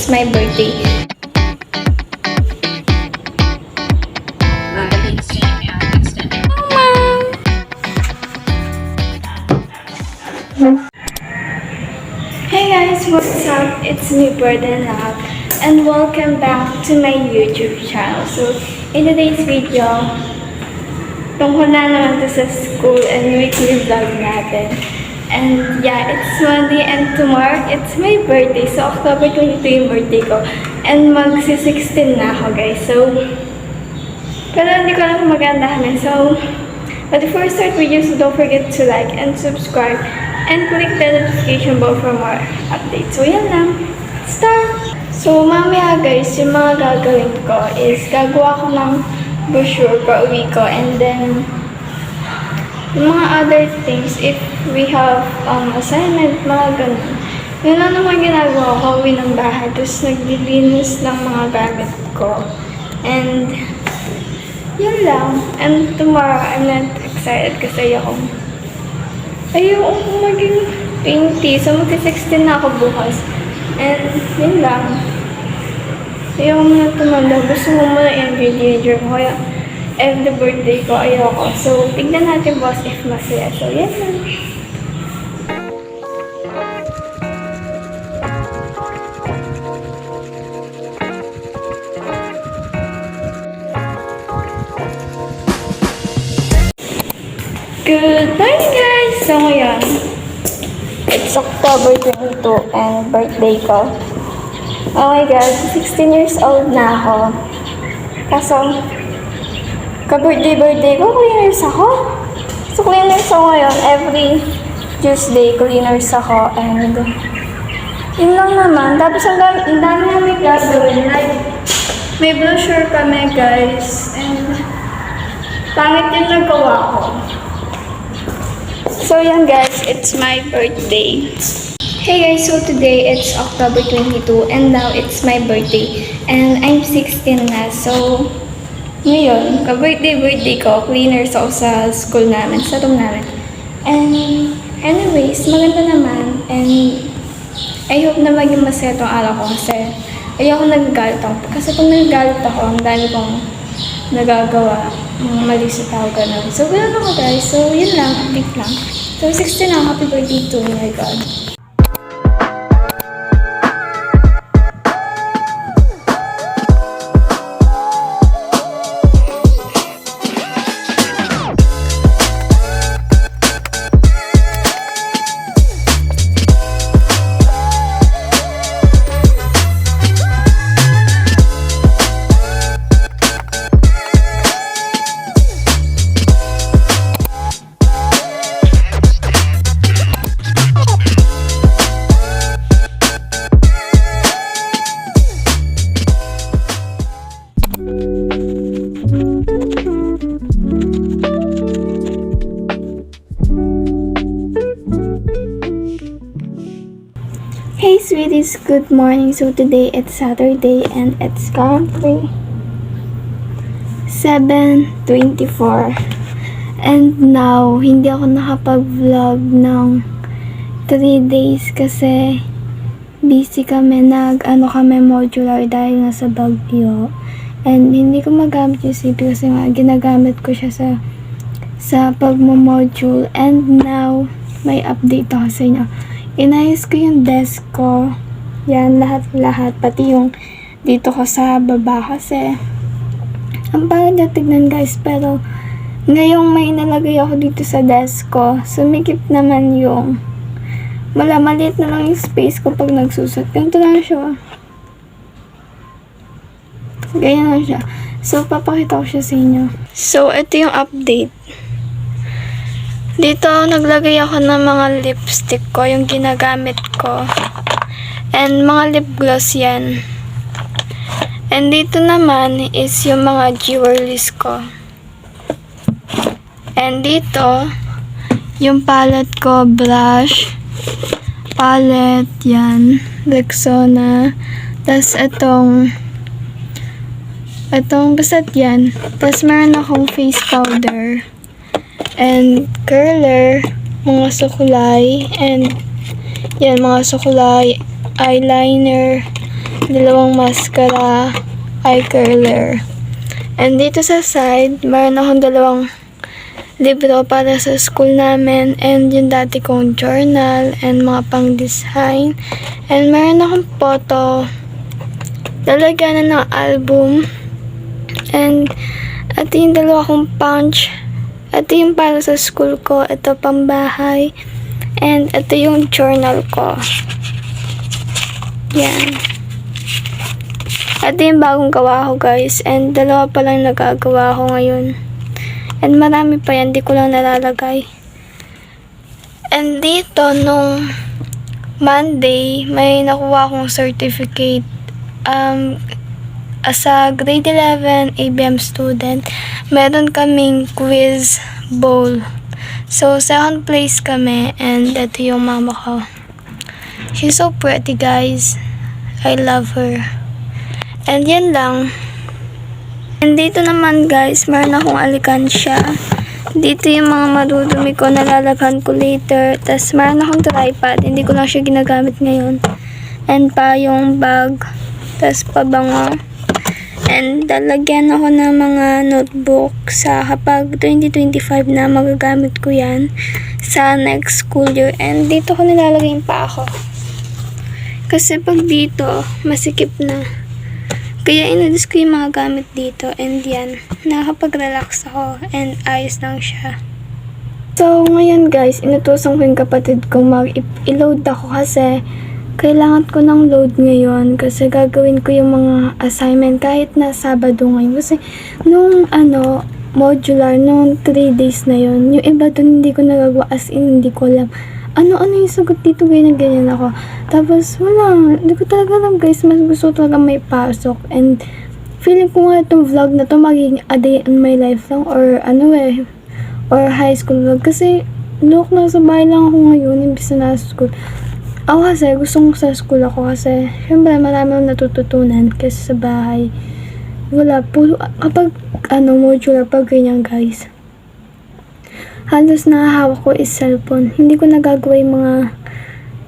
it's my birthday. Hey guys, what's up? It's me, Burden Love, and welcome back to my YouTube channel. So, in today's video, tungkol na naman to sa school and weekly vlog natin. And yeah, it's Monday and tomorrow, it's my birthday. So, October 22 yung birthday ko. And magsi-16 na ako, guys. So, pero hindi ko alam kung magandahan. So, but before I start videos, don't forget to like and subscribe and click the notification bell for more updates. So, yan lang. Start! So, mamaya guys, yung mga gagawin ko is gagawa ko ng brochure pa uwi ko, and then yung mga other things, if we have assignment, mga ganun. Yun lang naman ginagawa ko, uwi ng bahay, tapos naglilinis ng mga gamit ko. And yun lang. And tomorrow, I'm not excited kasi ayoko maging 20. So, magka-16 na ako bukas. And yun lang. Ayoko muna tumanda. Gusto mo muna yung teenager ko. Kaya, every birthday ko, ayoko. So, tignan natin boss if masaya. So, yan lang. Good morning guys! So ngayon, it's October 22 and birthday ko. Oh my god, 16 years old na ako. Kaso, ka-birthday ko, cleaners ako. So cleaners ako ngayon, every Tuesday cleaners ako, and yun lang naman. Tapos ang dami namin gagawin. Like, may brochure kami guys, and pangit yung nagawa ko. So yan guys, it's my birthday. Hey guys, so today it's October 22 and now it's my birthday. And I'm 16 na, so ngayon, ka-birthday ko, cleaners ako sa school namin, sa room namin. And anyways, maganda naman, and I hope na maging masaya tong araw ko kasi ayoko nagagalit ako. Kasi pag nagagalit ako, ang dami kong nagagawa, mga mali sa tao, gano'n. So, gano'n ako guys. So, yun lang, update lang. So, 16 na, happy birthday to me, my God. Hey sweeties, good morning. So today it's Saturday and it's currently 7:24. And now, hindi ako nakapag-vlog ng 3 days kasi busy kami. Kami modular dahil nasa Baguio. And hindi ko magamit yung CP kasi nga ginagamit ko siya sa pagmo-module. And now, may update ako sa inyo. Inayos ko yung desk ko. Yan, lahat. Pati yung dito ko sa baba kasi ang pangit na tignan guys. Pero ngayong may nalagay ako dito sa desk ko, sumikip naman yung maliit na lang yung space ko pag nagsusot. Ganito lang siya. Ganyan lang siya. So, papakita ko siya sa inyo. So, ito yung update. Dito, naglagay ako ng mga lipstick ko, yung ginagamit ko. And mga lip gloss yan. And dito naman is yung mga jewelries ko. And dito, yung palette ko, blush, palette, yan, Rexona. Tapos basta't yan. Tapos meron akong face powder. And curler, mga sukulay, and yan, mga sukulay, eyeliner, dalawang mascara, eye curler. And dito sa side, meron akong dalawang libro para sa school namin and yung dati kong journal and mga pang-design. And meron akong photo, lalagyan na ng album. And ito yung dalawa kong pouch. Ito yung para sa school ko, ito pambahay. And ito yung journal ko. Yan. Ito yung bagong gawa ko guys. And dalawa pa lang nagagawa ko ngayon. And marami pa yan, di ko lang nalalagay. And dito, nung Monday, may nakuha akong certificate. As a grade 11 ABM student, meron kaming quiz bowl. So, second place kami, and ito yung mama ko. She's so pretty, guys. I love her. And yan lang. And dito naman guys, meron akong alikansya. Dito yung mga madudumi ko, nalalaghan ko later. Tapos meron akong tripod, hindi ko lang siya ginagamit ngayon. And pa yung bag, tapos pabango. And lalagyan ako ng mga notebook sa kapag 2025 na magagamit ko yan sa next school year. And dito ko nilalagay pa ako. Kasi pag dito, masikip na. Kaya inadis ko yung mga gamit dito. And yan, nakakapag-relax ako. And ayos lang siya. So, ngayon guys, inutusan ko yung kapatid ko mag-load ako kasi kailangan ko ng load ngayon kasi gagawin ko yung mga assignment kahit na Sabado ngayon. Kasi nung modular, nung 3 days na yun, yung iba dun hindi ko nagagawa as in hindi ko alam. Ano yung sagot dito, ganyan ako. Tapos wala, hindi ko talaga alam guys, mas gusto talaga may pasok. And feeling ko nga itong vlog na to magiging a day in my life lang or or high school vlog. Kasi look, nasa bahay lang ako ngayon, imbis na nasa school. Ako kasi, gusto ko sa school ako kasi syempre marami akong natututunan kasi sa bahay. Wala, puro, kapag modular, pag ganyan guys, halos nakahawak ko is cellphone. Hindi ko nagagawa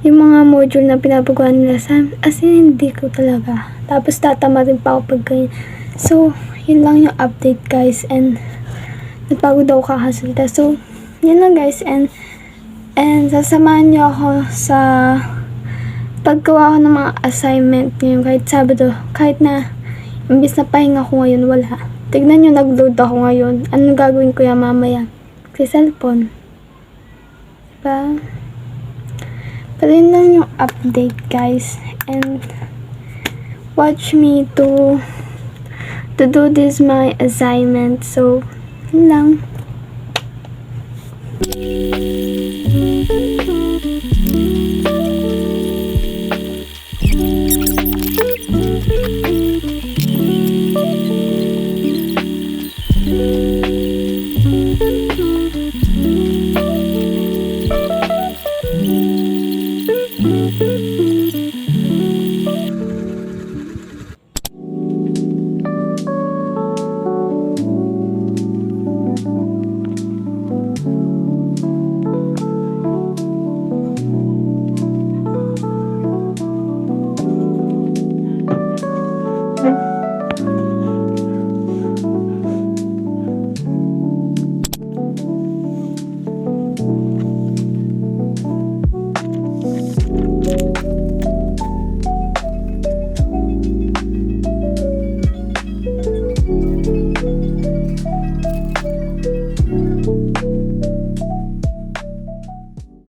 yung mga module na pinapagawa nila as in, hindi ko talaga. Tapos tatama rin pa ako pag ganyan. So, yun lang yung update guys and napagod ako kakasalita. So, yun lang guys and sasamahan niyo ako sa paggawa ko ng mga assignment ngayon kahit Sabado, kahit na imbis na pahinga ko ngayon, wala. Tignan niyo, nag-load ako ngayon. Anong gagawin ko yan mamaya? Sa cellphone. Diba? Pero yun lang yung update guys and watch me to do this my assignment. So, yun lang.